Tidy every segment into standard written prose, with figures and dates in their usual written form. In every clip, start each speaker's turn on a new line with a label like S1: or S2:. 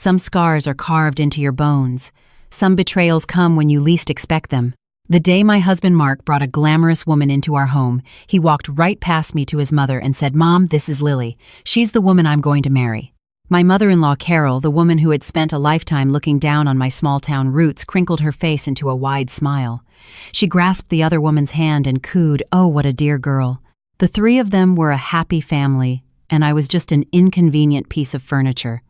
S1: Some scars are carved into your bones. Some betrayals come when you least expect them. The day my husband Mark brought a glamorous woman into our home, he walked right past me to his mother and said, "Mom, this is Lily. She's the woman I'm going to marry." My mother-in-law Carol, the woman who had spent a lifetime looking down on my small-town roots, crinkled her face into a wide smile. She grasped the other woman's hand and cooed, "Oh, what a dear girl." The three of them were a happy family, and I was just an inconvenient piece of furniture,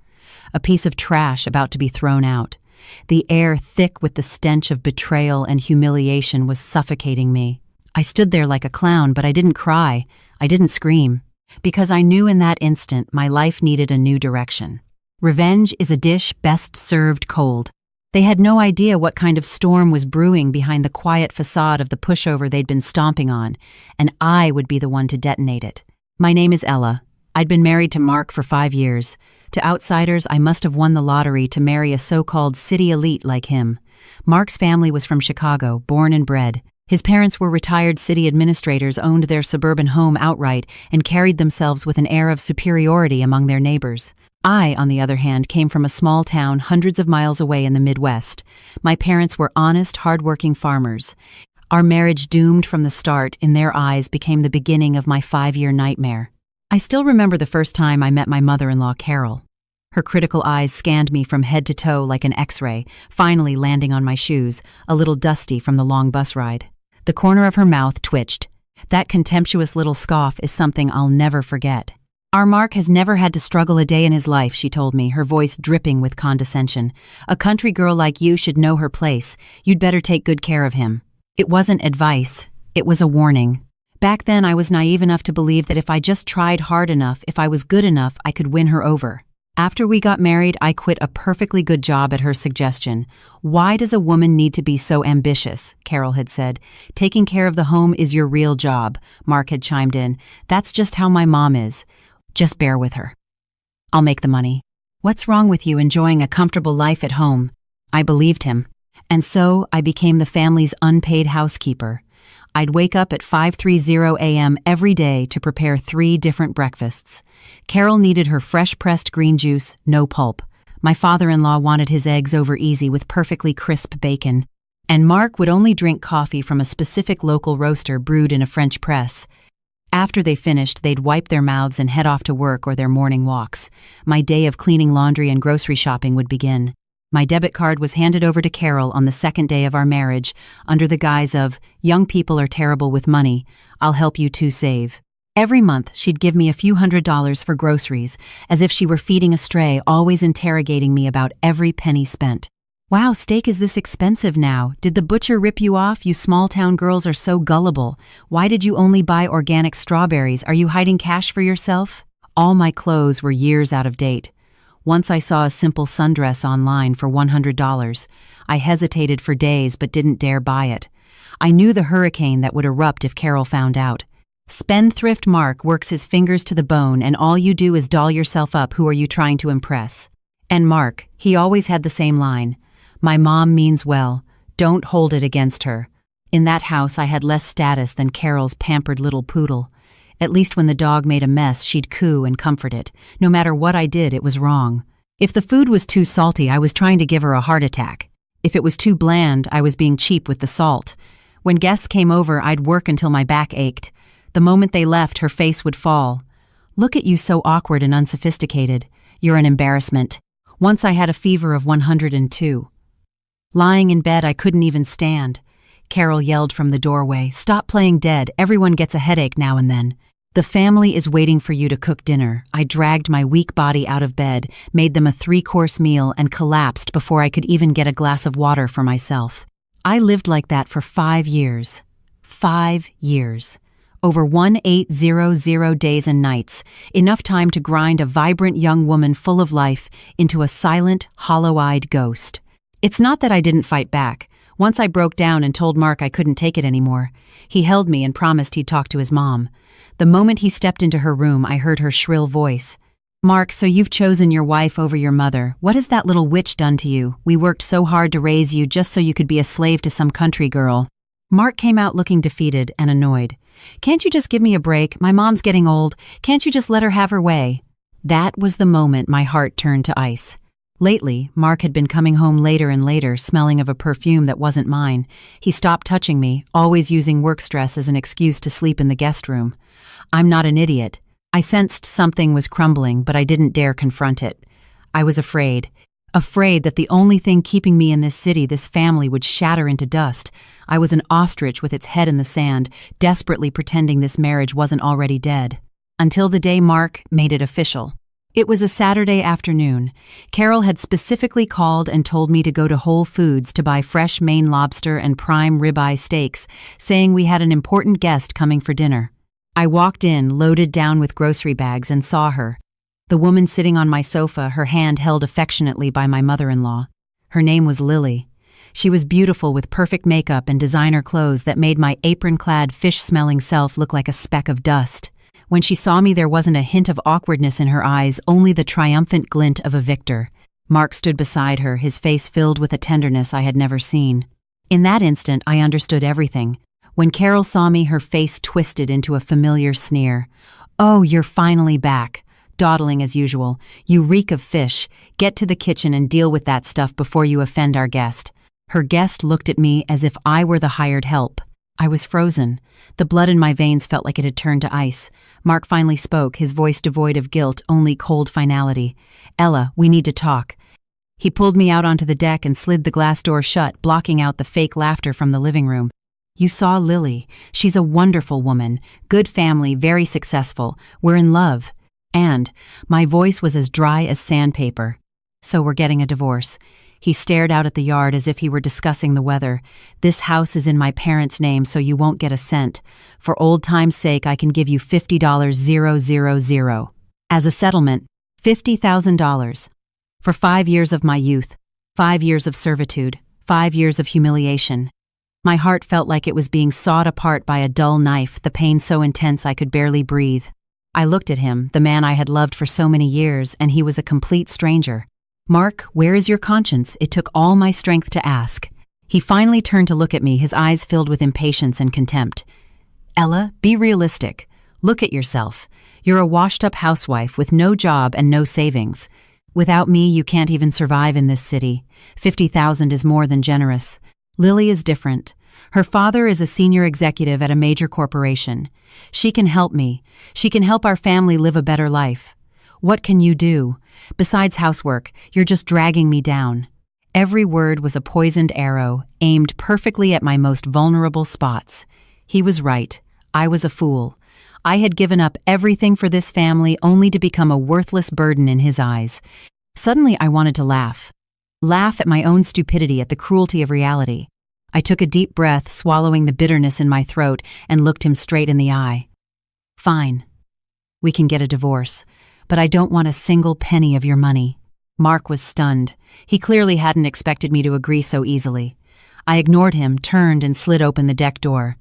S1: a piece of trash about to be thrown out. The air, thick with the stench of betrayal and humiliation, was suffocating me. I stood there like a clown, but I didn't cry. I didn't scream. Because I knew in that instant my life needed a new direction. Revenge is a dish best served cold. They had no idea what kind of storm was brewing behind the quiet facade of the pushover they'd been stomping on, and I would be the one to detonate it. My name is Ella. I'd been married to Mark for 5 years. To outsiders, I must have won the lottery to marry a so-called city elite like him. Mark's family was from Chicago, born and bred. His parents were retired city administrators, owned their suburban home outright, and carried themselves with an air of superiority among their neighbors. I, on the other hand, came from a small town hundreds of miles away in the Midwest. My parents were honest, hard-working farmers. Our marriage, doomed from the start, in their eyes became the beginning of my 5-year nightmare. I still remember the first time I met my mother-in-law, Carol. Her critical eyes scanned me from head to toe like an X-ray, finally landing on my shoes, a little dusty from the long bus ride. The corner of her mouth twitched. That contemptuous little scoff is something I'll never forget. "Our Mark has never had to struggle a day in his life," she told me, her voice dripping with condescension. "A country girl like you should know her place. You'd better take good care of him." It wasn't advice. It was a warning. Back then, I was naive enough to believe that if I just tried hard enough, if I was good enough, I could win her over. After we got married, I quit a perfectly good job at her suggestion. "Why does a woman need to be so ambitious?" Carol had said. "Taking care of the home is your real job," Mark had chimed in. "That's just how my mom is. Just bear with her. I'll make the money. What's wrong with you enjoying a comfortable life at home?" I believed him. And so I became the family's unpaid housekeeper. I'd wake up at 5:30 a.m. every day to prepare 3 different breakfasts. Carol needed her fresh-pressed green juice, no pulp. My father-in-law wanted his eggs over easy with perfectly crisp bacon. And Mark would only drink coffee from a specific local roaster brewed in a French press. After they finished, they'd wipe their mouths and head off to work or their morning walks. My day of cleaning laundry and grocery shopping would begin. My debit card was handed over to Carol on the second day of our marriage, under the guise of, "Young people are terrible with money. I'll help you too save." Every month, she'd give me a few $100s for groceries, as if she were feeding a stray, always interrogating me about every penny spent. "Wow, steak is this expensive now. Did the butcher rip you off? You small-town girls are so gullible. Why did you only buy organic strawberries? Are you hiding cash for yourself?" All my clothes were years out of date. Once I saw a simple sundress online for $100. I hesitated for days but didn't dare buy it. I knew the hurricane that would erupt if Carol found out. Spendthrift Mark works his fingers to the bone, and all you do is doll yourself up. Who are you trying to impress? And Mark, he always had the same line. "My mom means well. Don't hold it against her." In that house, I had less status than Carol's pampered little poodle. At least when the dog made a mess, she'd coo and comfort it. No matter what I did, it was wrong. If the food was too salty, I was trying to give her a heart attack. If it was too bland, I was being cheap with the salt. When guests came over, I'd work until my back ached. The moment they left, her face would fall. "Look at you, so awkward and unsophisticated. You're an embarrassment." Once I had a fever of 102. Lying in bed, I couldn't even stand. Carol yelled from the doorway, "Stop playing dead. Everyone gets a headache now and then. The family is waiting for you to cook dinner." I dragged my weak body out of bed, made them a 3-course meal, and collapsed before I could even get a glass of water for myself. I lived like that for 5 years. 5 years. Over 1800 days and nights, enough time to grind a vibrant young woman full of life into a silent, hollow-eyed ghost. It's not that I didn't fight back. Once I broke down and told Mark I couldn't take it anymore. He held me and promised he'd talk to his mom. The moment he stepped into her room, I heard her shrill voice. "Mark, so you've chosen your wife over your mother. What has that little witch done to you? We worked so hard to raise you just so you could be a slave to some country girl." Mark came out looking defeated and annoyed. "Can't you just give me a break? My mom's getting old. Can't you just let her have her way?" That was the moment my heart turned to ice. Lately, Mark had been coming home later and later, smelling of a perfume that wasn't mine. He stopped touching me, always using work stress as an excuse to sleep in the guest room. I'm not an idiot. I sensed something was crumbling, but I didn't dare confront it. I was afraid. Afraid that the only thing keeping me in this city, this family, would shatter into dust. I was an ostrich with its head in the sand, desperately pretending this marriage wasn't already dead. Until the day Mark made it official. It was a Saturday afternoon. Carol had specifically called and told me to go to Whole Foods to buy fresh Maine lobster and prime ribeye steaks, saying we had an important guest coming for dinner. I walked in, loaded down with grocery bags, and saw her. The woman sitting on my sofa, her hand held affectionately by my mother-in-law. Her name was Lily. She was beautiful with perfect makeup and designer clothes that made my apron-clad, fish-smelling self look like a speck of dust. When she saw me, there wasn't a hint of awkwardness in her eyes, only the triumphant glint of a victor. Mark stood beside her, his face filled with a tenderness I had never seen. In that instant, I understood everything. When Carol saw me, her face twisted into a familiar sneer. "Oh, you're finally back," dawdling as usual. "You reek of fish. Get to the kitchen and deal with that stuff before you offend our guest." Her guest looked at me as if I were the hired help. I was frozen. The blood in my veins felt like it had turned to ice. Mark finally spoke, his voice devoid of guilt, only cold finality. "Ella, we need to talk." He pulled me out onto the deck and slid the glass door shut, blocking out the fake laughter from the living room. "You saw Lily. She's a wonderful woman. Good family, very successful. We're in love." And my voice was as dry as sandpaper. "So we're getting a divorce." He stared out at the yard as if he were discussing the weather. "This house is in my parents' name, so you won't get a cent. For old time's sake, I can give you $50,000. As a settlement, $50,000. For 5 years of my youth, 5 years of servitude, 5 years of humiliation." My heart felt like it was being sawed apart by a dull knife, the pain so intense I could barely breathe. I looked at him, the man I had loved for so many years, and he was a complete stranger. "Mark, where is your conscience?" It took all my strength to ask. He finally turned to look at me, his eyes filled with impatience and contempt. "Ella, be realistic. Look at yourself. You're a washed-up housewife with no job and no savings. Without me, you can't even survive in this city. 50,000 is more than generous. Lily is different. Her father is a senior executive at a major corporation. She can help me. She can help our family live a better life. What can you do? Besides housework, you're just dragging me down." Every word was a poisoned arrow, aimed perfectly at my most vulnerable spots. He was right. I was a fool. I had given up everything for this family only to become a worthless burden in his eyes. Suddenly, I wanted to laugh. Laugh at my own stupidity, at the cruelty of reality. I took a deep breath, swallowing the bitterness in my throat, and looked him straight in the eye. "Fine. We can get a divorce. But I don't want a single penny of your money." Mark was stunned. He clearly hadn't expected me to agree so easily. I ignored him, turned, and slid open the deck door.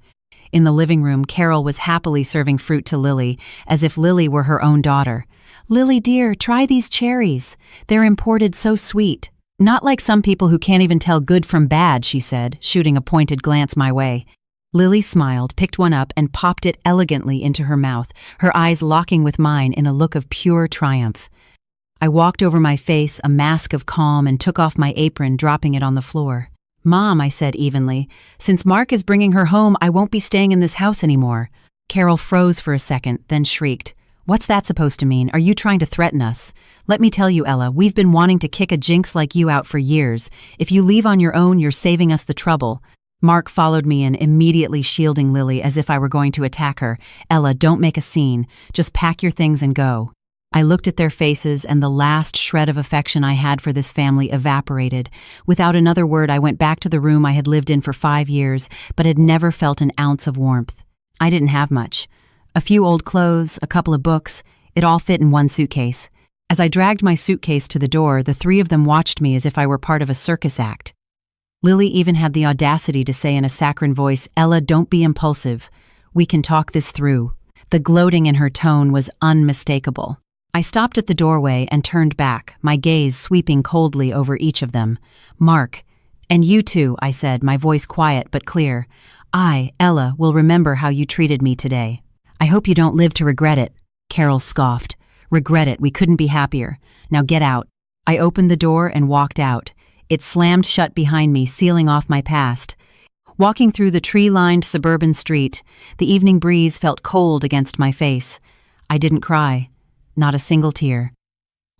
S1: In the living room, Carol was happily serving fruit to Lily, as if Lily were her own daughter. "Lily, dear, try these cherries. They're imported, so sweet. Not like some people who can't even tell good from bad," she said, shooting a pointed glance my way. Lily smiled, picked one up, and popped it elegantly into her mouth, her eyes locking with mine in a look of pure triumph. I walked over my face, a mask of calm, and took off my apron, dropping it on the floor. "Mom," I said evenly, "since Mark is bringing her home, I won't be staying in this house anymore." Carol froze for a second, then shrieked. "What's that supposed to mean? Are you trying to threaten us?" "Let me tell you, Ella, we've been wanting to kick a jinx like you out for years. If you leave on your own, you're saving us the trouble." Mark followed me in, immediately shielding Lily as if I were going to attack her. "Ella, don't make a scene. Just pack your things and go." I looked at their faces, and the last shred of affection I had for this family evaporated. Without another word, I went back to the room I had lived in for 5 years, but had never felt an ounce of warmth. I didn't have much. A few old clothes, a couple of books, it all fit in one suitcase. As I dragged my suitcase to the door, the three of them watched me as if I were part of a circus act. Lily even had the audacity to say in a saccharine voice, "Ella, don't be impulsive. We can talk this through." The gloating in her tone was unmistakable. I stopped at the doorway and turned back, my gaze sweeping coldly over each of them. "Mark, and you too," I said, my voice quiet but clear. "I, Ella, will remember how you treated me today. I hope you don't live to regret it." Carol scoffed. "Regret it, we couldn't be happier. Now get out." I opened the door and walked out. It slammed shut behind me, sealing off my past. Walking through the tree-lined suburban street, the evening breeze felt cold against my face. I didn't cry. Not a single tear.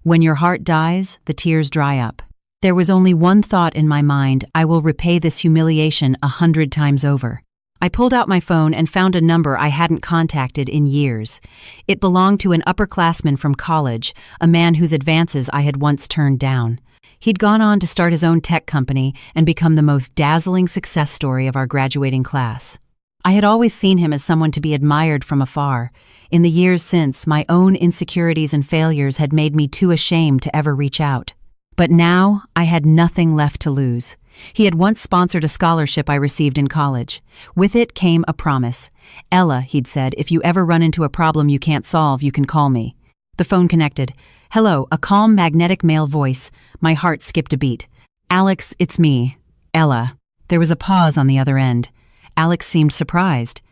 S1: When your heart dies, the tears dry up. There was only one thought in my mind: I will repay this humiliation 100 times over. I pulled out my phone and found a number I hadn't contacted in years. It belonged to an upperclassman from college, a man whose advances I had once turned down. He'd gone on to start his own tech company and become the most dazzling success story of our graduating class. I had always seen him as someone to be admired from afar. In the years since, my own insecurities and failures had made me too ashamed to ever reach out. But now, I had nothing left to lose. He had once sponsored a scholarship I received in college. With it came a promise. "Ella," he'd said, "if you ever run into a problem you can't solve, you can call me." The phone connected. "Hello," a calm, magnetic male voice. My heart skipped a beat. "Alex, it's me. Ella." There was a pause on the other end. Alex seemed surprised.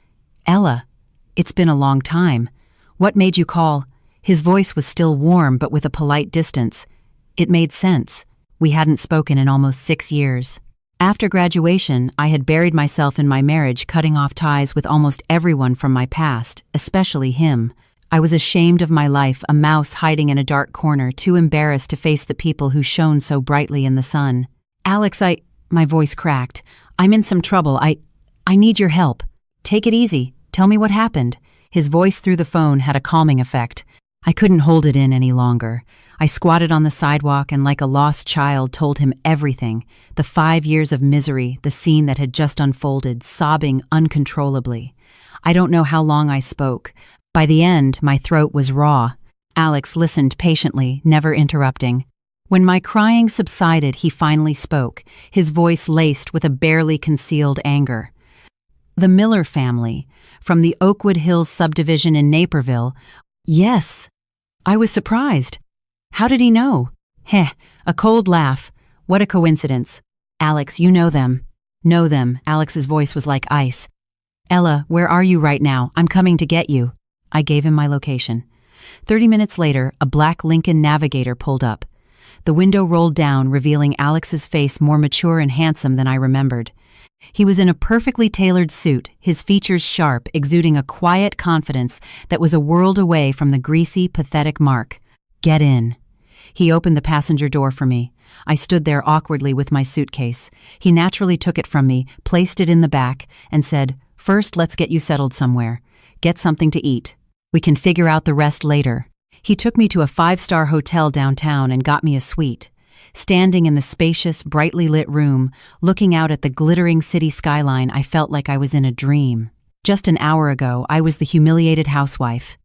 S1: "Ella, it's been a long time. What made you call?" His voice was still warm, but with a polite distance. It made sense. We hadn't spoken in almost 6 years. After graduation, I had buried myself in my marriage, cutting off ties with almost everyone from my past, especially him. I was ashamed of my life, a mouse hiding in a dark corner, too embarrassed to face the people who shone so brightly in the sun. "Alex, my voice cracked. "I'm in some trouble. I need your help. Take it easy. Tell me what happened." His voice through the phone had a calming effect. I couldn't hold it in any longer. I squatted on the sidewalk and, like a lost child, told him everything. The 5 years of misery, the scene that had just unfolded, sobbing uncontrollably. I don't know how long I spoke. By the end, my throat was raw. Alex listened patiently, never interrupting. When my crying subsided, he finally spoke, his voice laced with a barely concealed anger. "The Miller family, from the Oakwood Hills subdivision in Naperville." "Yes." I was surprised. "How did he know?" "Heh," a cold laugh. "What a coincidence." "Alex, you know them." "Know them." Alex's voice was like ice. "Ella, where are you right now? I'm coming to get you." I gave him my location. 30 minutes later, a black Lincoln Navigator pulled up. The window rolled down, revealing Alex's face more mature and handsome than I remembered. He was in a perfectly tailored suit, his features sharp, exuding a quiet confidence that was a world away from the greasy, pathetic Mark. "Get in." He opened the passenger door for me. I stood there awkwardly with my suitcase. He naturally took it from me, placed it in the back, and said, "First, let's get you settled somewhere. Get something to eat. We can figure out the rest later." He took me to a 5-star hotel downtown and got me a suite. Standing in the spacious, brightly lit room, looking out at the glittering city skyline, I felt like I was in a dream. Just an hour ago, I was the humiliated housewife.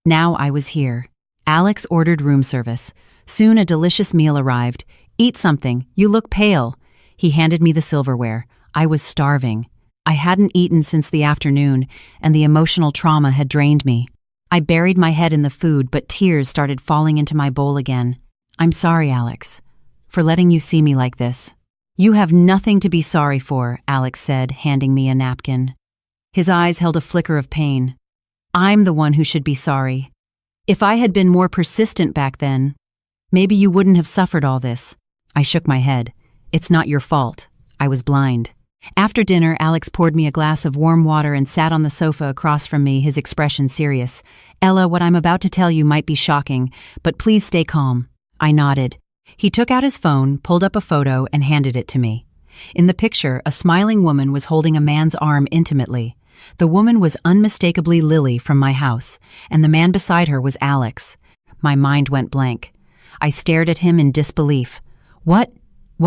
S1: Now I was here. Alex ordered room service. Soon a delicious meal arrived. "Eat something. You look pale." He handed me the silverware. I was starving. I hadn't eaten since the afternoon, and the emotional trauma had drained me. I buried my head in the food, but tears started falling into my bowl again. "I'm sorry, Alex, for letting you see me like this." "You have nothing to be sorry for," Alex said, handing me a napkin. His eyes held a flicker of pain. "I'm the one who should be sorry. If I had been more persistent back then, maybe you wouldn't have suffered all this." I shook my head. "It's not your fault. I was blind." After dinner, Alex poured me a glass of warm water and sat on the sofa across from me, his expression serious. "Ella, what I'm about to tell you might be shocking, but please stay calm." I nodded. He took out his phone, pulled up a photo, and handed it to me. In the picture, a smiling woman was holding a man's arm intimately. The woman was unmistakably Lily from my house, and the man beside her was Alex. My mind went blank. I stared at him in disbelief. What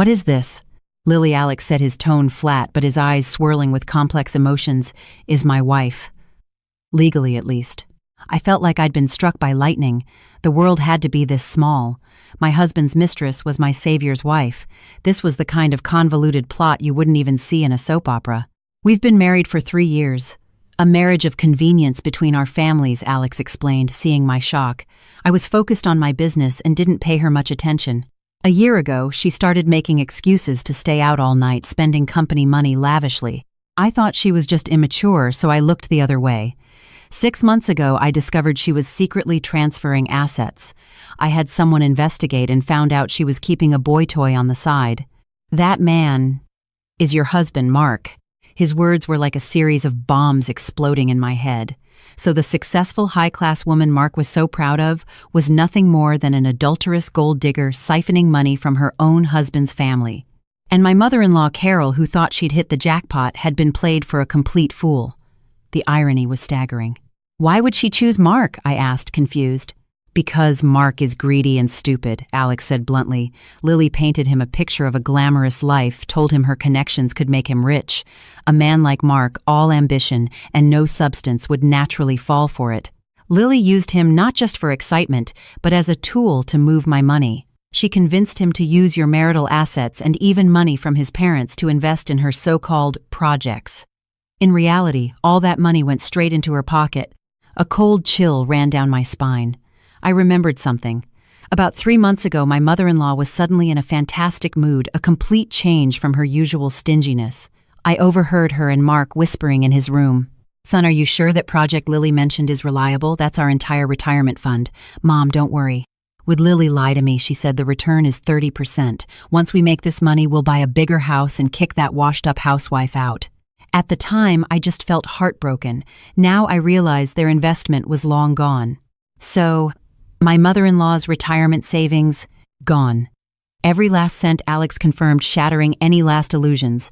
S1: is this?" "Lily," Alex said, his tone flat, but his eyes swirling with complex emotions, "is my wife. Legally, at least." I felt like I'd been struck by lightning. The world had to be this small. My husband's mistress was my savior's wife. This was the kind of convoluted plot you wouldn't even see in a soap opera. "We've been married for 3 years. A marriage of convenience between our families," Alex explained, seeing my shock. I was focused on my business and didn't pay her much attention. A year ago, she started making excuses to stay out all night, spending company money lavishly. I thought she was just immature, so I looked the other way. 6 months ago, I discovered she was secretly transferring assets. I had someone investigate and found out she was keeping a boy toy on the side. That man is your husband, Mark. His words were like a series of bombs exploding in my head. So the successful high-class woman Mark was so proud of was nothing more than an adulterous gold digger siphoning money from her own husband's family. And my mother-in-law Carol, who thought she'd hit the jackpot, had been played for a complete fool. The irony was staggering. Why would she choose Mark? I asked, confused. Because Mark is greedy and stupid, Alex said bluntly. Lily painted him a picture of a glamorous life, told him her connections could make him rich. A man like Mark, all ambition and no substance, would naturally fall for it. Lily used him not just for excitement, but as a tool to move my money. She convinced him to use your marital assets and even money from his parents to invest in her so-called projects. In reality, all that money went straight into her pocket. A cold chill ran down my spine. I remembered something. About 3 months ago, my mother-in-law was suddenly in a fantastic mood, a complete change from her usual stinginess. I overheard her and Mark whispering in his room. "Son, are you sure that project Lily mentioned is reliable? That's our entire retirement fund. Mom, don't worry." "Would Lily lie to me?" She said. "The return is 30%. Once we make this money, we'll buy a bigger house and kick that washed-up housewife out." At the time, I just felt heartbroken. Now I realize their investment was long gone. So, my mother-in-law's retirement savings, gone. Every last cent, Alex confirmed, shattering any last illusions.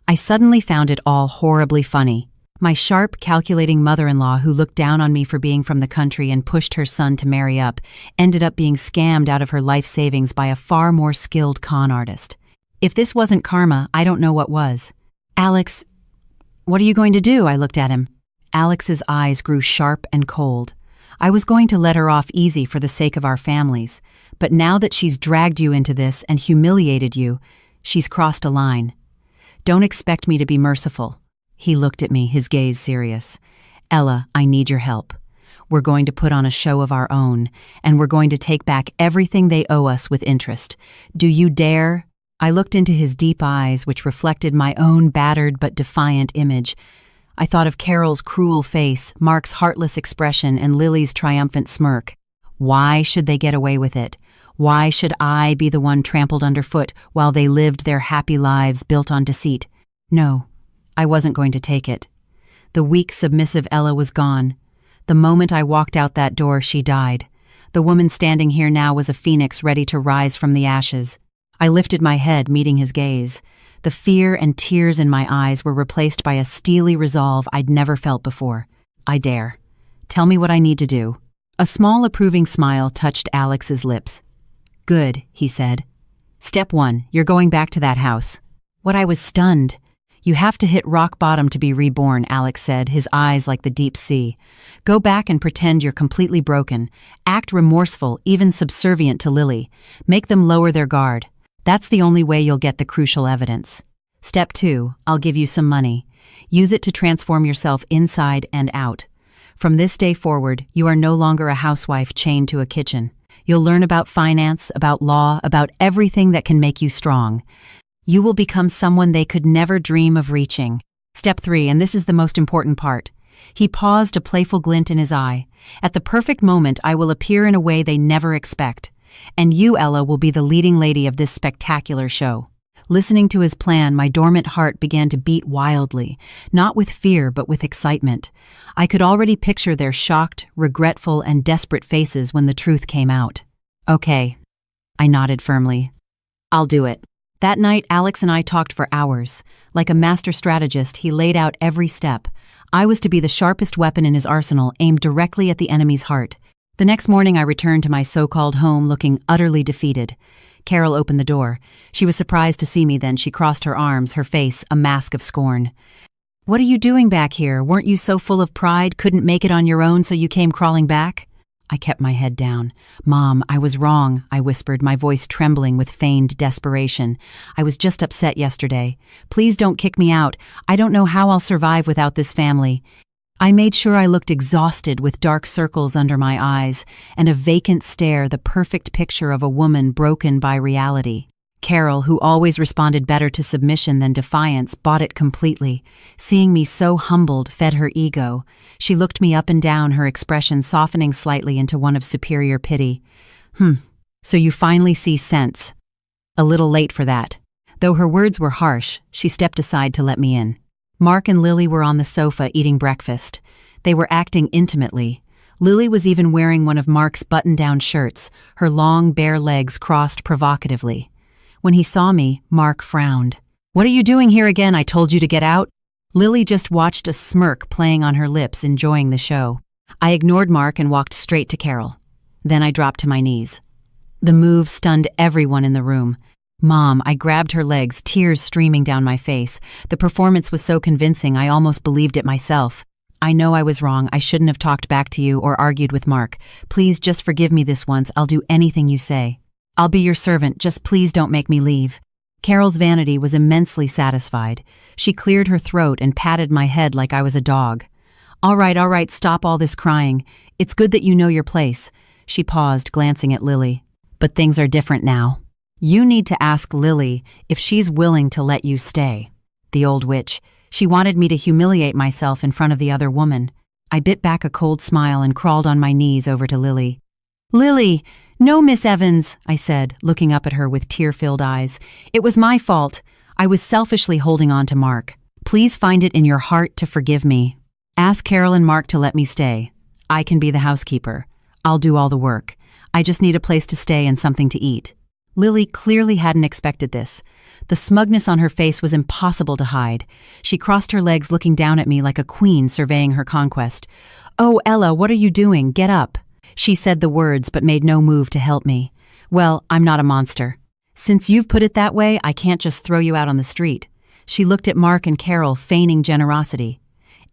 S1: I suddenly found it all horribly funny. My sharp, calculating mother-in-law, who looked down on me for being from the country and pushed her son to marry up, ended up being scammed out of her life savings by a far more skilled con artist. If this wasn't karma, I don't know what was. "Alex, what are you going to do?" I looked at him. Alex's eyes grew sharp and cold. "I was going to let her off easy for the sake of our families, but now that she's dragged you into this and humiliated you, she's crossed a line. Don't expect me to be merciful." He looked at me, his gaze serious. "Ella, I need your help. We're going to put on a show of our own, and we're going to take back everything they owe us with interest. Do you dare?" I looked into his deep eyes, which reflected my own battered but defiant image. I thought of Carol's cruel face, Mark's heartless expression, and Lily's triumphant smirk. Why should they get away with it? Why should I be the one trampled underfoot while they lived their happy lives built on deceit? No, I wasn't going to take it. The weak, submissive Ella was gone. The moment I walked out that door, she died. The woman standing here now was a phoenix ready to rise from the ashes. I lifted my head, meeting his gaze. The fear and tears in my eyes were replaced by a steely resolve I'd never felt before. "I dare. Tell me what I need to do." A small approving smile touched Alex's lips. "Good," he said. "Step 1, you're going back to that house." What I was stunned. "You have to hit rock bottom to be reborn," Alex said, his eyes like the deep sea. "Go back and pretend you're completely broken. Act remorseful, even subservient to Lily. Make them lower their guard. That's the only way you'll get the crucial evidence. Step 2, I'll give you some money. Use it to transform yourself inside and out. From this day forward, you are no longer a housewife chained to a kitchen. You'll learn about finance, about law, about everything that can make you strong. You will become someone they could never dream of reaching. Step 3, and this is the most important part." He paused, a playful glint in his eye. "At the perfect moment, I will appear in a way they never expect. And you, Ella, will be the leading lady of this spectacular show." Listening to his plan, my dormant heart began to beat wildly, not with fear but with excitement. I could already picture their shocked, regretful, and desperate faces when the truth came out. "Okay," I nodded firmly. "I'll do it." That night, Alex and I talked for hours. Like a master strategist, he laid out every step. I was to be the sharpest weapon in his arsenal, aimed directly at the enemy's heart. The next morning, I returned to my so-called home looking utterly defeated. Carol opened the door. She was surprised to see me then. She crossed her arms, her face a mask of scorn. "What are you doing back here? Weren't you so full of pride, couldn't make it on your own, so you came crawling back?" I kept my head down. "Mom, I was wrong," I whispered, my voice trembling with feigned desperation. "I was just upset yesterday. Please don't kick me out. I don't know how I'll survive without this family." I made sure I looked exhausted with dark circles under my eyes and a vacant stare, the perfect picture of a woman broken by reality. Carol, who always responded better to submission than defiance, bought it completely. Seeing me so humbled fed her ego. She looked me up and down, her expression softening slightly into one of superior pity. So you finally see sense. A little late for that. Though her words were harsh, she stepped aside to let me in. Mark and Lily were on the sofa eating breakfast. They were acting intimately. Lily was even wearing one of Mark's button-down shirts, her long, bare legs crossed provocatively. When he saw me, Mark frowned. "What are you doing here again? I told you to get out." Lily just watched a smirk playing on her lips, enjoying the show. I ignored Mark and walked straight to Carol. Then I dropped to my knees. The move stunned everyone in the room. "Mom," I grabbed her legs, tears streaming down my face. The performance was so convincing I almost believed it myself. "I know I was wrong. I shouldn't have talked back to you or argued with Mark. Please just forgive me this once. I'll do anything you say. I'll be your servant. Just please don't make me leave." Carol's vanity was immensely satisfied. She cleared her throat and patted my head like I was a dog. All right, stop all this crying. It's good that you know your place." She paused, glancing at Lily. "But things are different now. You need to ask Lily if she's willing to let you stay." The old witch. She wanted me to humiliate myself in front of the other woman. I bit back a cold smile and crawled on my knees over to Lily. "Lily, no, Miss Evans," I said, looking up at her with tear-filled eyes. "It was my fault. I was selfishly holding on to Mark. Please find it in your heart to forgive me. Ask Carol and Mark to let me stay. I can be the housekeeper. I'll do all the work. I just need a place to stay and something to eat." Lily clearly hadn't expected this. The smugness on her face was impossible to hide. She crossed her legs, looking down at me like a queen surveying her conquest. "Oh, Ella, what are you doing? Get up." She said the words but made no move to help me. "Well, I'm not a monster. Since you've put it that way, I can't just throw you out on the street." She looked at Mark and Carol, feigning generosity.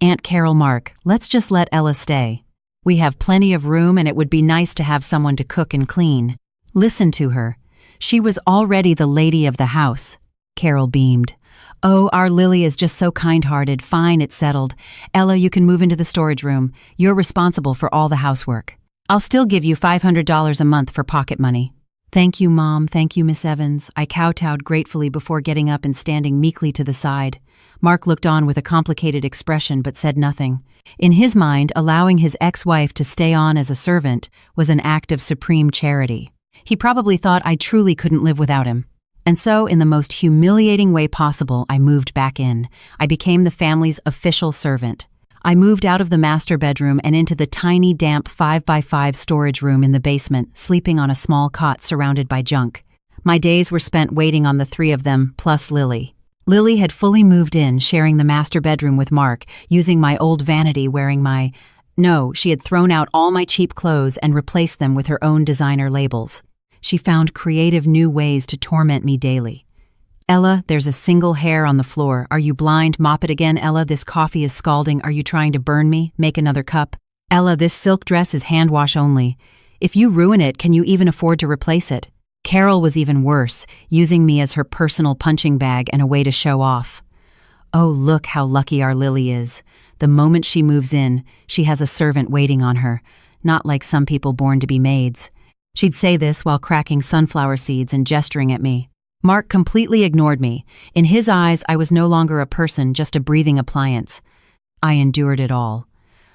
S1: "Aunt Carol, Mark, let's just let Ella stay. We have plenty of room and it would be nice to have someone to cook and clean." Listen to her. She was already the lady of the house. Carol beamed. "Oh, our Lily is just so kind-hearted. Fine, it's settled. Ella, you can move into the storage room. You're responsible for all the housework. I'll still give you $500 a month for pocket money." "Thank you, Mom. Thank you, Miss Evans." I kowtowed gratefully before getting up and standing meekly to the side. Mark looked on with a complicated expression but said nothing. In his mind, allowing his ex-wife to stay on as a servant was an act of supreme charity. He probably thought I truly couldn't live without him. And so, in the most humiliating way possible, I moved back in. I became the family's official servant. I moved out of the master bedroom and into the tiny, damp 5x5 storage room in the basement, sleeping on a small cot surrounded by junk. My days were spent waiting on the three of them, plus Lily. Lily had fully moved in, sharing the master bedroom with Mark, using my old vanity, wearing my... No, she had thrown out all my cheap clothes and replaced them with her own designer labels. She found creative new ways to torment me daily. "Ella, there's a single hair on the floor. Are you blind? Mop it again, Ella. This coffee is scalding. Are you trying to burn me? Make another cup. Ella, this silk dress is hand wash only. If you ruin it, can you even afford to replace it?" Carol was even worse, using me as her personal punching bag and a way to show off. "Oh, look how lucky our Lily is. The moment she moves in, she has a servant waiting on her, not like some people born to be maids." She'd say this while cracking sunflower seeds and gesturing at me. Mark completely ignored me. In his eyes, I was no longer a person, just a breathing appliance. I endured it all.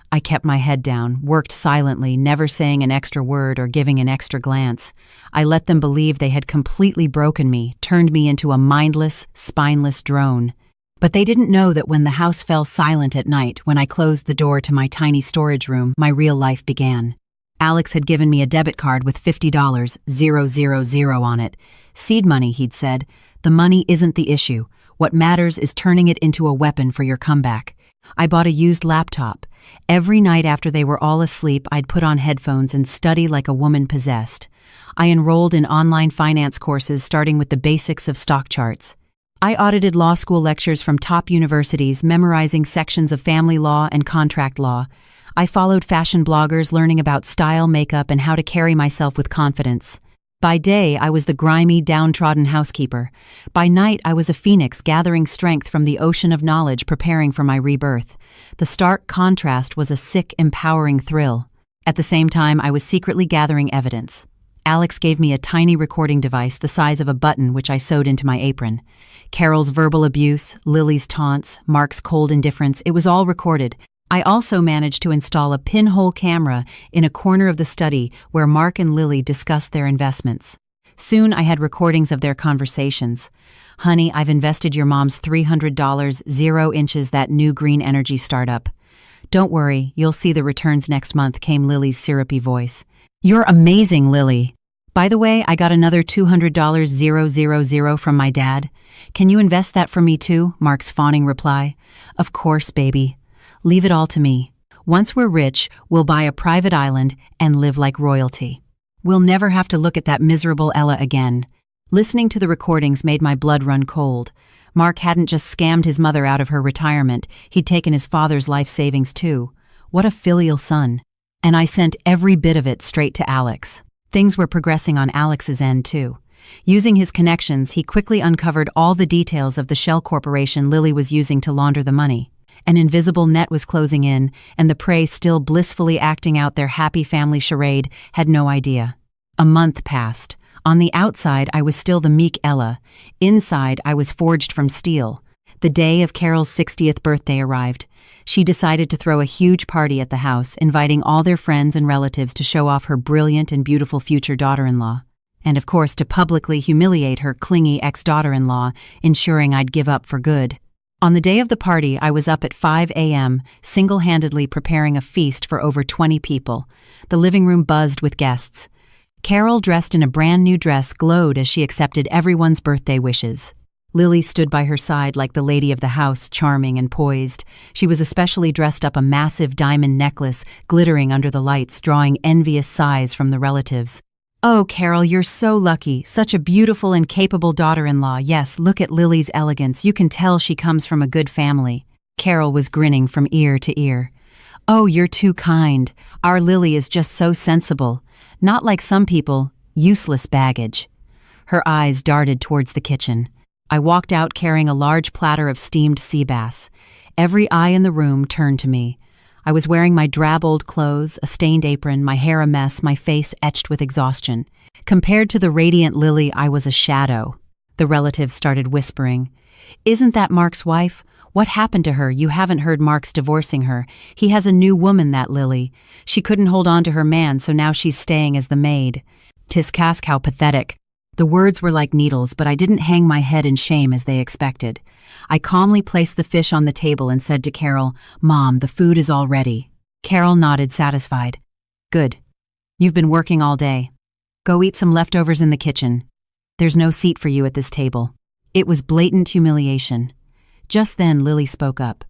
S1: I kept my head down, worked silently, never saying an extra word or giving an extra glance. I let them believe they had completely broken me, turned me into a mindless, spineless drone. But they didn't know that when the house fell silent at night, when I closed the door to my tiny storage room, my real life began. Alex had given me a debit card with $50,000 on it. "Seed money," he'd said. "The money isn't the issue. What matters is turning it into a weapon for your comeback." I bought a used laptop. Every night after they were all asleep, I'd put on headphones and study like a woman possessed. I enrolled in online finance courses starting with the basics of stock charts. I audited law school lectures from top universities, memorizing sections of family law and contract law. I followed fashion bloggers, learning about style, makeup, and how to carry myself with confidence. By day, I was the grimy, downtrodden housekeeper. By night, I was a phoenix gathering strength from the ocean of knowledge, preparing for my rebirth. The stark contrast was a sick, empowering thrill. At the same time, I was secretly gathering evidence. Alex gave me a tiny recording device the size of a button, which I sewed into my apron. Carol's verbal abuse, Lily's taunts, Mark's cold indifference, it was all recorded. I also managed to install a pinhole camera in a corner of the study where Mark and Lily discussed their investments. Soon I had recordings of their conversations. "Honey, I've invested your mom's $300, 0 inches that new green energy startup. Don't worry, you'll see the returns next month," came Lily's syrupy voice. "You're amazing, Lily. By the way, I got another $200 000 from my dad. Can you invest that for me too?" Mark's fawning reply. "Of course, baby. Leave it all to me. Once we're rich, we'll buy a private island and live like royalty. We'll never have to look at that miserable Ella again." Listening to the recordings made my blood run cold. Mark hadn't just scammed his mother out of her retirement, he'd taken his father's life savings too. What a filial son. And I sent every bit of it straight to Alex. Things were progressing on Alex's end too. Using his connections, he quickly uncovered all the details of the shell corporation Lily was using to launder the money. An invisible net was closing in, and the prey, still blissfully acting out their happy family charade, had no idea. A month passed. On the outside, I was still the meek Ella. Inside, I was forged from steel. The day of Carol's 60th birthday arrived. She decided to throw a huge party at the house, inviting all their friends and relatives to show off her brilliant and beautiful future daughter-in-law. And of course, to publicly humiliate her clingy ex-daughter-in-law, ensuring I'd give up for good. On the day of the party, I was up at 5 a.m., single-handedly preparing a feast for over 20 people. The living room buzzed with guests. Carol, dressed in a brand-new dress, glowed as she accepted everyone's birthday wishes. Lily stood by her side like the lady of the house, charming and poised. She was especially dressed up a massive diamond necklace, glittering under the lights, drawing envious sighs from the relatives. "Oh, Carol, you're so lucky. Such a beautiful and capable daughter-in-law. Yes, look at Lily's elegance. You can tell she comes from a good family." Carol was grinning from ear to ear. "Oh, you're too kind. Our Lily is just so sensible. Not like some people, useless baggage." Her eyes darted towards the kitchen. I walked out carrying a large platter of steamed sea bass. Every eye in the room turned to me. I was wearing my drab old clothes, a stained apron, my hair a mess, my face etched with exhaustion. Compared to the radiant Lily, I was a shadow. The relatives started whispering. "Isn't that Mark's wife? What happened to her? You haven't heard Mark's divorcing her. He has a new woman, that Lily. She couldn't hold on to her man, so now she's staying as the maid. Tiscask, how pathetic." The words were like needles, but I didn't hang my head in shame as they expected. I calmly placed the fish on the table and said to Carol, "Mom, the food is all ready." Carol nodded, satisfied. "Good. You've been working all day. Go eat some leftovers in the kitchen. There's no seat for you at this table." It was blatant humiliation. Just then, Lily spoke up.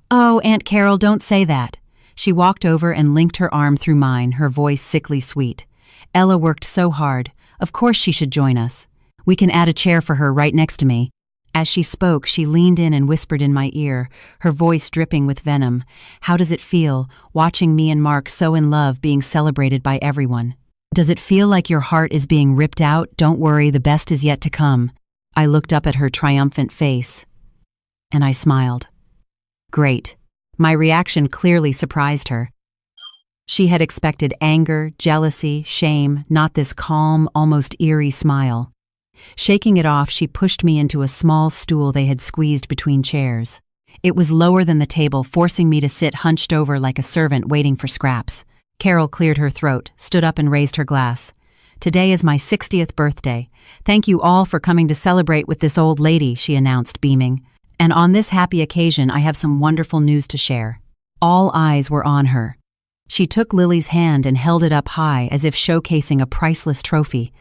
S1: "Oh, Aunt Carol, don't say that." She walked over and linked her arm through mine, her voice sickly sweet. "Ella worked so hard. Of course she should join us. We can add a chair for her right next to me." As she spoke, she leaned in and whispered in my ear, her voice dripping with venom. "How does it feel, watching me and Mark so in love, being celebrated by everyone? Does it feel like your heart is being ripped out? Don't worry, the best is yet to come." I looked up at her triumphant face, and I smiled. Great. My reaction clearly surprised her. She had expected anger, jealousy, shame, not this calm, almost eerie smile. Shaking it off, she pushed me into a small stool they had squeezed between chairs. It was lower than the table, forcing me to sit hunched over like a servant waiting for scraps. Carol cleared her throat, stood up and raised her glass. "Today is my 60th birthday. Thank you all for coming to celebrate with this old lady," she announced, beaming. "And on this happy occasion, I have some wonderful news to share." All eyes were on her. She took Lily's hand and held it up high as if showcasing a priceless trophy.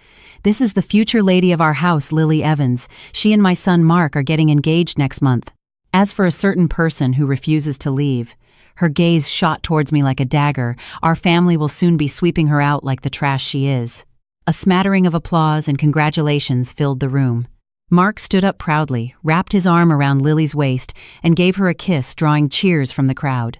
S1: "This is the future lady of our house, Lily Evans. She and my son Mark are getting engaged next month." As for a certain person who refuses to leave, her gaze shot towards me like a dagger. "Our family will soon be sweeping her out like the trash she is." A smattering of applause and congratulations filled the room. Mark stood up proudly, wrapped his arm around Lily's waist, and gave her a kiss, drawing cheers from the crowd.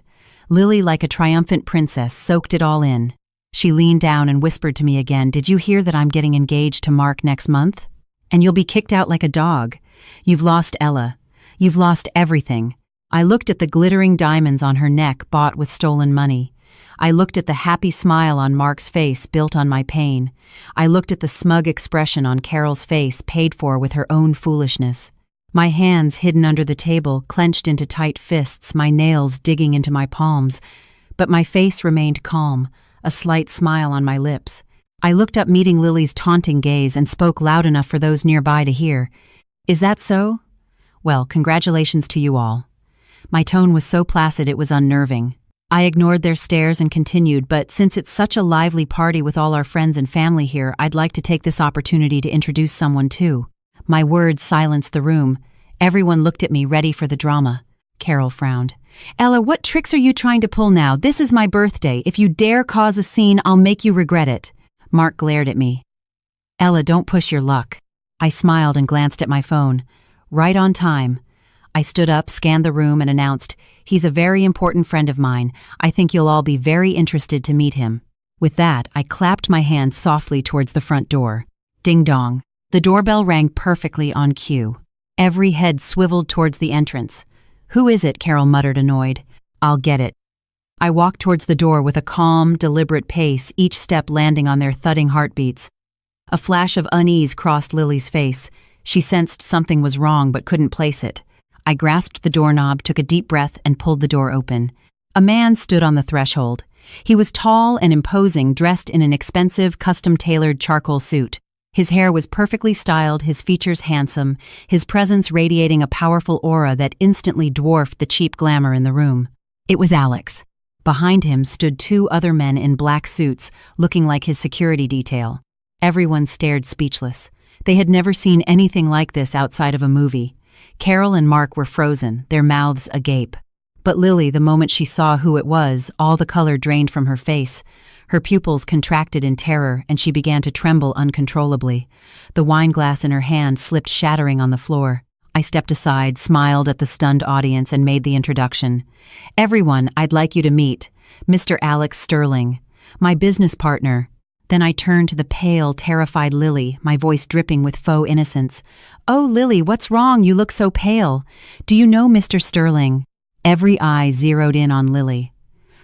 S1: Lily, like a triumphant princess, soaked it all in. She leaned down and whispered to me again, "Did you hear that I'm getting engaged to Mark next month? And you'll be kicked out like a dog. You've lost Ella. You've lost everything." I looked at the glittering diamonds on her neck bought with stolen money. I looked at the happy smile on Mark's face built on my pain. I looked at the smug expression on Carol's face paid for with her own foolishness. My hands hidden under the table, clenched into tight fists, my nails digging into my palms. But my face remained calm, a slight smile on my lips. I looked up, meeting Lily's taunting gaze, and spoke loud enough for those nearby to hear. "Is that so? Well, congratulations to you all." My tone was so placid it was unnerving. I ignored their stares and continued, "But since it's such a lively party with all our friends and family here, I'd like to take this opportunity to introduce someone too." My words silenced the room. Everyone looked at me, ready for the drama. Carol frowned. "Ella, what tricks are you trying to pull now? This is my birthday. If you dare cause a scene, I'll make you regret it." Mark glared at me. "Ella, don't push your luck." I smiled and glanced at my phone. Right on time. I stood up, scanned the room, and announced, "He's a very important friend of mine. I think you'll all be very interested to meet him." With that, I clapped my hand softly towards the front door. Ding dong. The doorbell rang perfectly on cue. Every head swiveled towards the entrance. "Who is it?" Carol muttered, annoyed. "I'll get it." I walked towards the door with a calm, deliberate pace, each step landing on their thudding heartbeats. A flash of unease crossed Lily's face. She sensed something was wrong but couldn't place it. I grasped the doorknob, took a deep breath, and pulled the door open. A man stood on the threshold. He was tall and imposing, dressed in an expensive, custom-tailored charcoal suit. His hair was perfectly styled, his features handsome, his presence radiating a powerful aura that instantly dwarfed the cheap glamour in the room. It was Alex. Behind him stood two other men in black suits, looking like his security detail. Everyone stared speechless. They had never seen anything like this outside of a movie. Carol and Mark were frozen, their mouths agape. But Lily, the moment she saw who it was, all the color drained from her face. Her pupils contracted in terror, and she began to tremble uncontrollably. The wine glass in her hand slipped shattering on the floor. I stepped aside, smiled at the stunned audience, and made the introduction. "Everyone, I'd like you to meet Mr. Alex Sterling, my business partner." Then I turned to the pale, terrified Lily, my voice dripping with faux innocence. "Oh, Lily, what's wrong? You look so pale. Do you know Mr. Sterling?" Every eye zeroed in on Lily.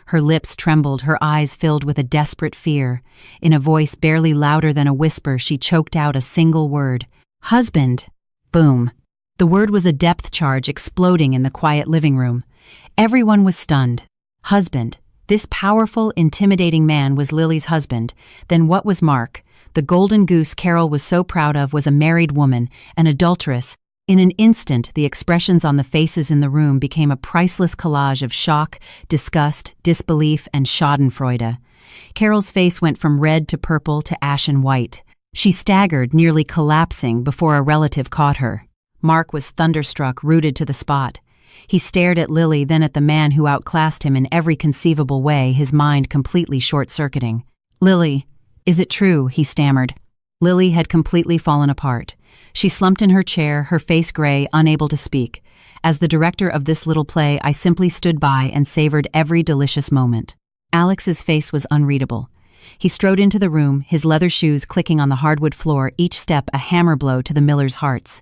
S1: Her lips trembled, her eyes filled with a desperate fear. In a voice barely louder than a whisper, she choked out a single word. "Husband." Boom. The word was a depth charge exploding in the quiet living room. Everyone was stunned. Husband. This powerful, intimidating man was Lily's husband. Then what was Mark? The golden goose Carol was so proud of was a married woman, an adulteress. In an instant, the expressions on the faces in the room became a priceless collage of shock, disgust, disbelief, and schadenfreude. Carol's face went from red to purple to ashen white. She staggered, nearly collapsing, before a relative caught her. Mark was thunderstruck, rooted to the spot. He stared at Lily, then at the man who outclassed him in every conceivable way, his mind completely short-circuiting. "Lily, is it true?" he stammered. Lily had completely fallen apart. She slumped in her chair, her face gray, unable to speak. As the director of this little play, I simply stood by and savored every delicious moment. Alex's face was unreadable. He strode into the room, his leather shoes clicking on the hardwood floor, each step a hammer blow to the Millers' hearts.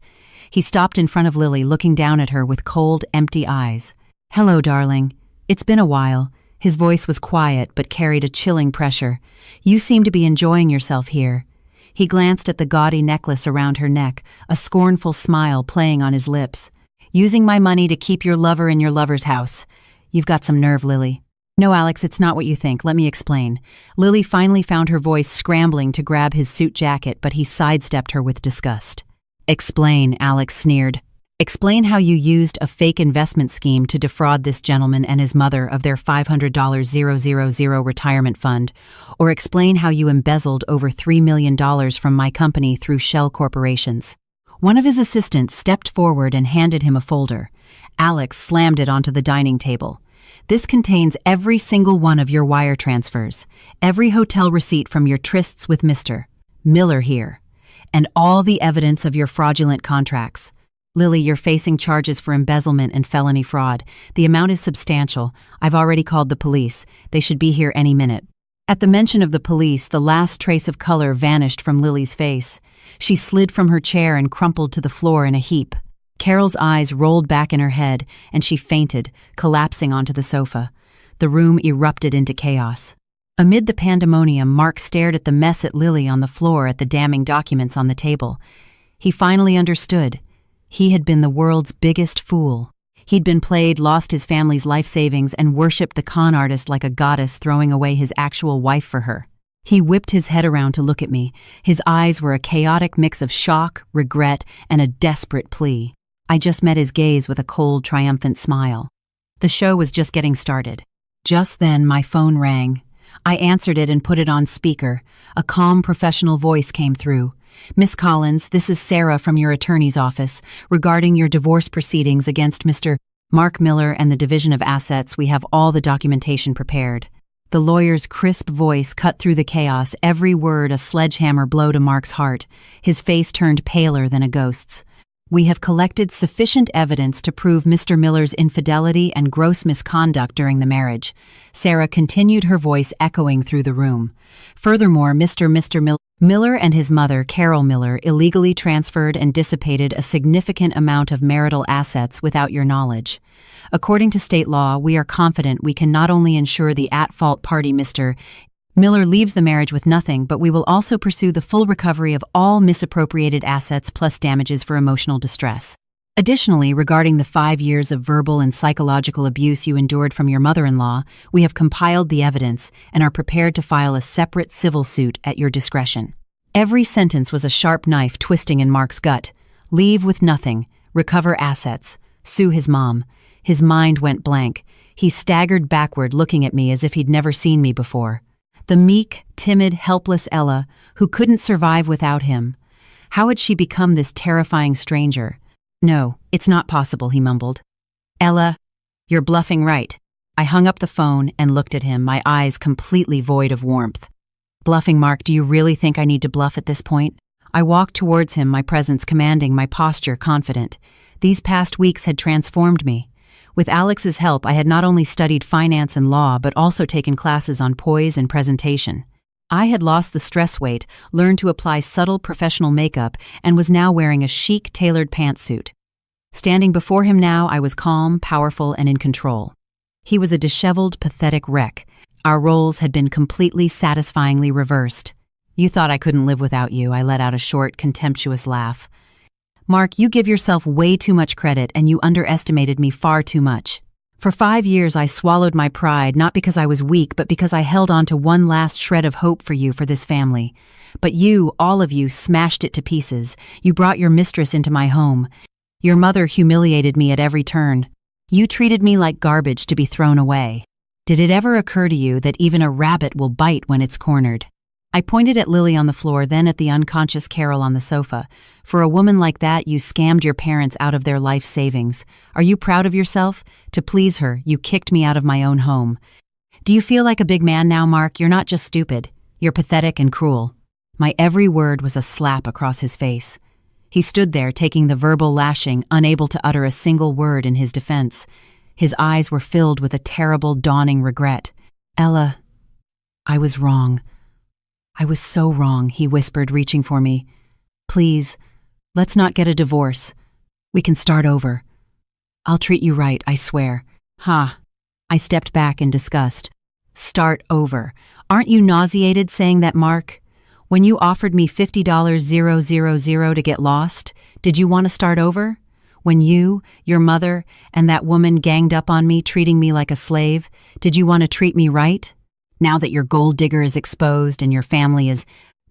S1: He stopped in front of Lily, looking down at her with cold, empty eyes. "Hello, darling. It's been a while." His voice was quiet but carried a chilling pressure. "You seem to be enjoying yourself here." He glanced at the gaudy necklace around her neck, a scornful smile playing on his lips. "Using my money to keep your lover in your lover's house. You've got some nerve, Lily." "No, Alex, it's not what you think. Let me explain." Lily finally found her voice scrambling to grab his suit jacket, but he sidestepped her with disgust. "Explain," Alex sneered. "Explain how you used a fake investment scheme to defraud this gentleman and his mother of their $500,000 retirement fund, or explain how you embezzled over $3 million from my company through shell corporations." One of his assistants stepped forward and handed him a folder. Alex slammed it onto the dining table. "This contains every single one of your wire transfers, every hotel receipt from your trysts with Mr. Miller here, and all the evidence of your fraudulent contracts. Lily, you're facing charges for embezzlement and felony fraud. The amount is substantial. I've already called the police. They should be here any minute." At the mention of the police, the last trace of color vanished from Lily's face. She slid from her chair and crumpled to the floor in a heap. Carol's eyes rolled back in her head, and she fainted, collapsing onto the sofa. The room erupted into chaos. Amid the pandemonium, Mark stared at the mess at Lily on the floor, at the damning documents on the table. He finally understood. He had been the world's biggest fool. He'd been played, lost his family's life savings, and worshipped the con artist like a goddess, throwing away his actual wife for her. He whipped his head around to look at me. His eyes were a chaotic mix of shock, regret, and a desperate plea. I just met his gaze with a cold, triumphant smile. The show was just getting started. Just then, my phone rang. I answered it and put it on speaker. A calm, professional voice came through. "Miss Collins, this is Sarah from your attorney's office. Regarding your divorce proceedings against Mr. Mark Miller and the Division of Assets, we have all the documentation prepared." The lawyer's crisp voice cut through the chaos, every word a sledgehammer blow to Mark's heart. His face turned paler than a ghost's. "We have collected sufficient evidence to prove Mr. Miller's infidelity and gross misconduct during the marriage." Sarah continued, her voice echoing through the room. "Furthermore, Mr. Miller and his mother, Carol Miller, illegally transferred and dissipated a significant amount of marital assets without your knowledge. According to state law, we are confident we can not only ensure the at-fault party, Mr. Miller, leaves the marriage with nothing, but we will also pursue the full recovery of all misappropriated assets plus damages for emotional distress. Additionally, regarding the 5 years of verbal and psychological abuse you endured from your mother-in-law, we have compiled the evidence and are prepared to file a separate civil suit at your discretion." Every sentence was a sharp knife twisting in Mark's gut. Leave with nothing, recover assets, sue his mom. His mind went blank. He staggered backward, looking at me as if he'd never seen me before. The meek, timid, helpless Ella, who couldn't survive without him. How had she become this terrifying stranger? "No, it's not possible," he mumbled. "Ella, you're bluffing, right?" I hung up the phone and looked at him, my eyes completely void of warmth. "Bluffing, Mark? Do you really think I need to bluff at this point?" I walked towards him, my presence commanding, my posture confident. These past weeks had transformed me. With Alex's help, I had not only studied finance and law, but also taken classes on poise and presentation. I had lost the stress weight, learned to apply subtle professional makeup, and was now wearing a chic, tailored pantsuit. Standing before him now, I was calm, powerful, and in control. He was a disheveled, pathetic wreck. Our roles had been completely satisfyingly reversed. "You thought I couldn't live without you," I let out a short, contemptuous laugh. "Mark, you give yourself way too much credit, and you underestimated me far too much. For 5 years I swallowed my pride, not because I was weak, but because I held on to one last shred of hope for you, for this family. But you, all of you, smashed it to pieces. You brought your mistress into my home. Your mother humiliated me at every turn. You treated me like garbage to be thrown away. Did it ever occur to you that even a rabbit will bite when it's cornered?" I pointed at Lily on the floor, then at the unconscious Carol on the sofa. "For a woman like that, you scammed your parents out of their life savings. Are you proud of yourself? To please her, you kicked me out of my own home. Do you feel like a big man now, Mark? You're not just stupid. You're pathetic and cruel." My every word was a slap across his face. He stood there, taking the verbal lashing, unable to utter a single word in his defense. His eyes were filled with a terrible, dawning regret. "Ella, I was wrong. I was so wrong," he whispered, reaching for me. "Please, let's not get a divorce. We can start over. I'll treat you right, I swear." "Ha." I stepped back in disgust. "Start over. Aren't you nauseated saying that, Mark? When you offered me $50,000 to get lost, did you want to start over? When you, your mother, and that woman ganged up on me, treating me like a slave, did you want to treat me right? Now that your gold digger is exposed and your family is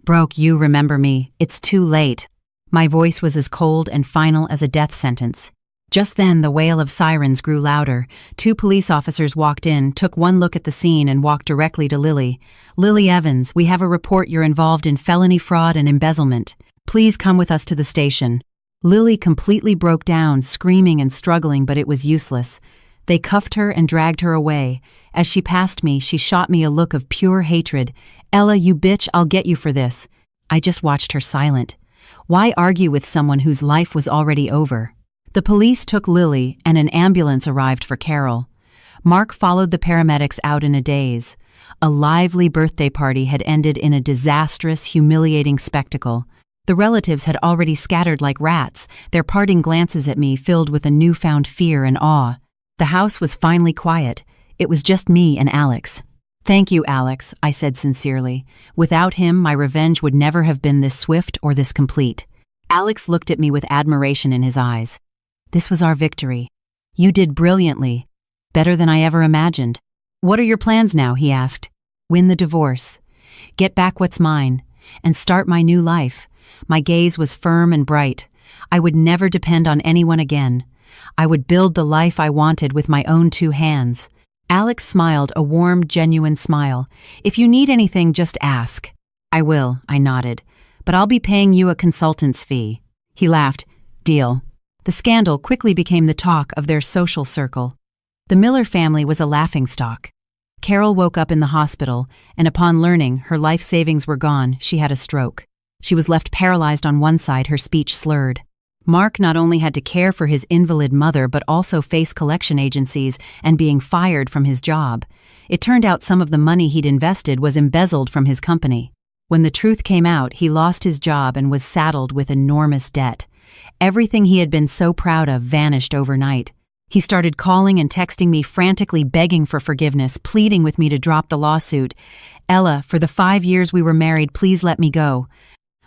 S1: broke, you remember me. It's too late." My voice was as cold and final as a death sentence. Just then, the wail of sirens grew louder. 2 police officers walked in, took one look at the scene, and walked directly to Lily. "Lily Evans, we have a report you're involved in felony fraud and embezzlement. Please come with us to the station." Lily completely broke down, screaming and struggling, but it was useless. They cuffed her and dragged her away. As she passed me, she shot me a look of pure hatred. "Ella, you bitch, I'll get you for this." I just watched her silent. Why argue with someone whose life was already over? The police took Lily, and an ambulance arrived for Carol. Mark followed the paramedics out in a daze. A lively birthday party had ended in a disastrous, humiliating spectacle. The relatives had already scattered like rats, their parting glances at me filled with a newfound fear and awe. The house was finally quiet. It was just me and Alex. "Thank you, Alex," I said sincerely. "Without him, my revenge would never have been this swift or this complete." Alex looked at me with admiration in his eyes. This was our victory. You did brilliantly. Better than I ever imagined. What are your plans now? He asked. Win the divorce. Get back what's mine. And start my new life. My gaze was firm and bright. I would never depend on anyone again. I would build the life I wanted with my own 2 hands. Alex smiled, a warm, genuine smile. If you need anything, just ask. I will, I nodded. But I'll be paying you a consultant's fee. He laughed. Deal. The scandal quickly became the talk of their social circle. The Miller family was a laughingstock. Carol woke up in the hospital, and upon learning her life savings were gone, she had a stroke. She was left paralyzed on one side, her speech slurred. Mark not only had to care for his invalid mother but also face collection agencies and being fired from his job. It turned out some of the money he'd invested was embezzled from his company. When the truth came out, he lost his job and was saddled with enormous debt. Everything he had been so proud of vanished overnight. He started calling and texting me, frantically begging for forgiveness, pleading with me to drop the lawsuit. Ella, for the 5 years we were married, please let me go.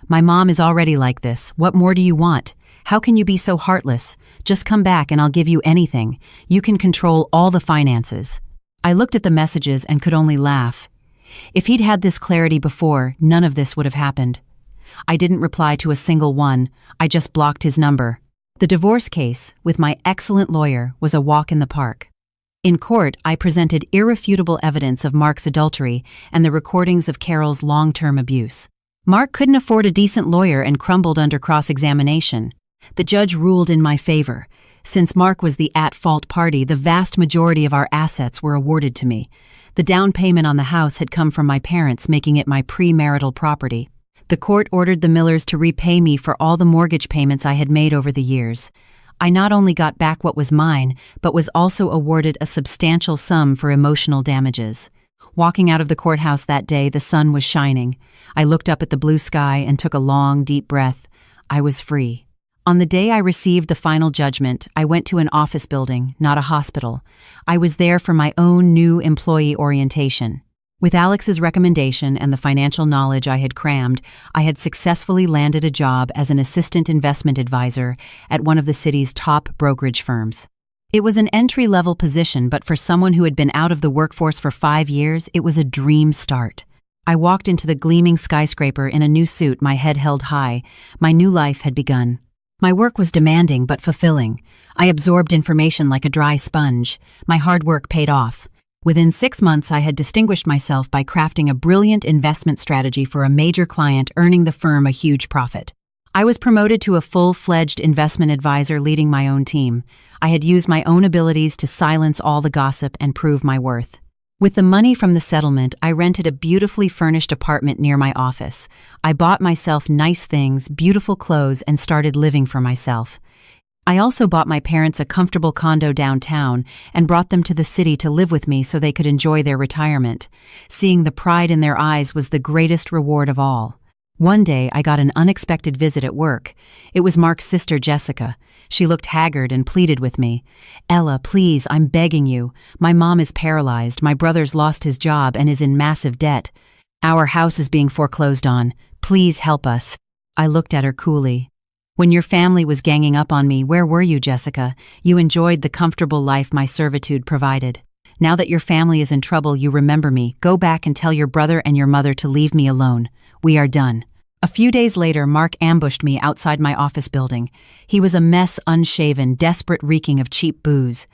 S1: My mom is already like this. What more do you want? How can you be so heartless? Just come back and I'll give you anything. You can control all the finances. I looked at the messages and could only laugh. If he'd had this clarity before, none of this would have happened. I didn't reply to a single one. I just blocked his number. The divorce case, with my excellent lawyer, was a walk in the park. In court, I presented irrefutable evidence of Mark's adultery and the recordings of Carol's long-term abuse. Mark couldn't afford a decent lawyer and crumbled under cross-examination. The judge ruled in my favor. Since Mark was the at-fault party, the vast majority of our assets were awarded to me. The down payment on the house had come from my parents, making it my premarital property. The court ordered the Millers to repay me for all the mortgage payments I had made over the years. I not only got back what was mine, but was also awarded a substantial sum for emotional damages. Walking out of the courthouse that day, the sun was shining. I looked up at the blue sky and took a long, deep breath. I was free. On the day I received the final judgment, I went to an office building, not a hospital. I was there for my own new employee orientation. With Alex's recommendation and the financial knowledge I had crammed, I had successfully landed a job as an assistant investment advisor at one of the city's top brokerage firms. It was an entry-level position, but for someone who had been out of the workforce for 5 years, it was a dream start. I walked into the gleaming skyscraper in a new suit, my head held high. My new life had begun. My work was demanding but fulfilling. I absorbed information like a dry sponge. My hard work paid off. Within 6 months, I had distinguished myself by crafting a brilliant investment strategy for a major client, earning the firm a huge profit. I was promoted to a full-fledged investment advisor, leading my own team. I had used my own abilities to silence all the gossip and prove my worth. With the money from the settlement, I rented a beautifully furnished apartment near my office. I bought myself nice things, beautiful clothes, and started living for myself. I also bought my parents a comfortable condo downtown and brought them to the city to live with me so they could enjoy their retirement. Seeing the pride in their eyes was the greatest reward of all. One day, I got an unexpected visit at work. It was Mark's sister, Jessica. She looked haggard and pleaded with me. Ella, please, I'm begging you. My mom is paralyzed. My brother's lost his job and is in massive debt. Our house is being foreclosed on. Please help us. I looked at her coolly. When your family was ganging up on me, where were you, Jessica? You enjoyed the comfortable life my servitude provided. Now that your family is in trouble, you remember me. Go back and tell your brother and your mother to leave me alone. We are done. A few days later, Mark ambushed me outside my office building. He was a mess, unshaven, desperate, reeking of cheap booze.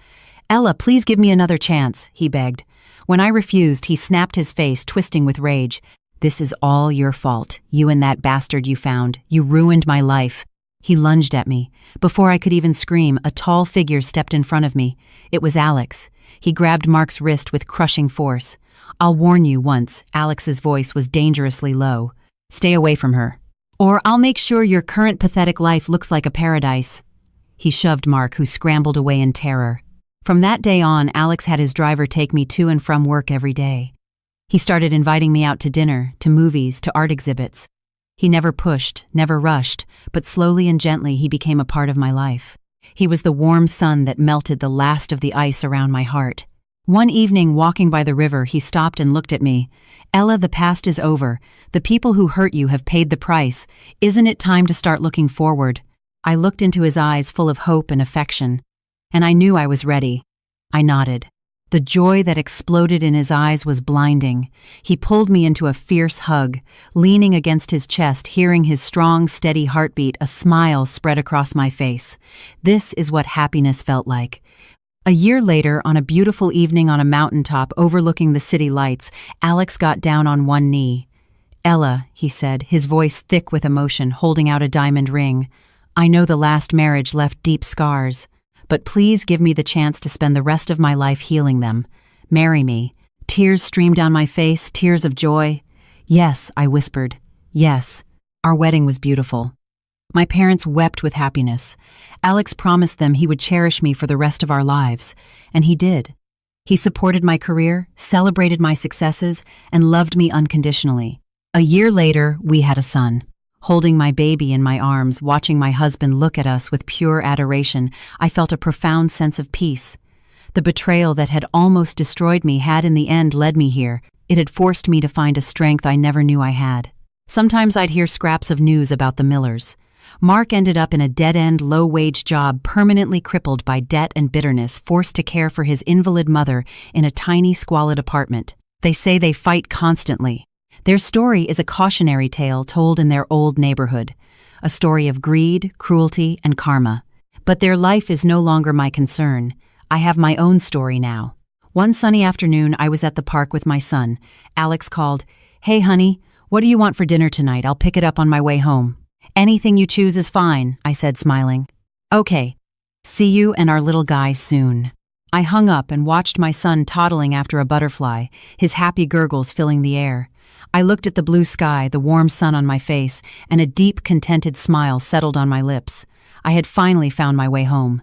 S1: Ella, please give me another chance, he begged. When I refused, he snapped his face, twisting with rage. This is all your fault. You and that bastard you found. You ruined my life. He lunged at me. Before I could even scream, a tall figure stepped in front of me. It was Alex. He grabbed Mark's wrist with crushing force. I'll warn you once. Alex's voice was dangerously low. Stay away from her. Or I'll make sure your current pathetic life looks like a paradise. He shoved Mark, who scrambled away in terror. From that day on, Alex had his driver take me to and from work every day. He started inviting me out to dinner, to movies, to art exhibits. He never pushed, never rushed, but slowly and gently he became a part of my life. He was the warm sun that melted the last of the ice around my heart. One evening, walking by the river, he stopped and looked at me. Ella, the past is over. The people who hurt you have paid the price. Isn't it time to start looking forward? I looked into his eyes full of hope and affection, and I knew I was ready. I nodded. The joy that exploded in his eyes was blinding. He pulled me into a fierce hug. Leaning against his chest, hearing his strong, steady heartbeat, a smile spread across my face. This is what happiness felt like. A year later, on a beautiful evening on a mountaintop overlooking the city lights, Alex got down on one knee. "Ella," he said, his voice thick with emotion, holding out a diamond ring. "I know the last marriage left deep scars, but please give me the chance to spend the rest of my life healing them. Marry me." Tears streamed down my face, tears of joy. "Yes," I whispered. "Yes." Our wedding was beautiful. My parents wept with happiness. Alex promised them he would cherish me for the rest of our lives, and he did. He supported my career, celebrated my successes, and loved me unconditionally. A year later, we had a son. Holding my baby in my arms, watching my husband look at us with pure adoration, I felt a profound sense of peace. The betrayal that had almost destroyed me had in the end led me here. It had forced me to find a strength I never knew I had. Sometimes I'd hear scraps of news about the Millers. Mark ended up in a dead-end, low-wage job, permanently crippled by debt and bitterness, forced to care for his invalid mother in a tiny, squalid apartment. They say they fight constantly. Their story is a cautionary tale told in their old neighborhood, a story of greed, cruelty, and karma. But their life is no longer my concern. I have my own story now. One sunny afternoon, I was at the park with my son. Alex called, "Hey, honey, what do you want for dinner tonight? I'll pick it up on my way home." "Anything you choose is fine," I said, smiling. "Okay. See you and our little guy soon." I hung up and watched my son toddling after a butterfly, his happy gurgles filling the air. I looked at the blue sky, the warm sun on my face, and a deep, contented smile settled on my lips. I had finally found my way home.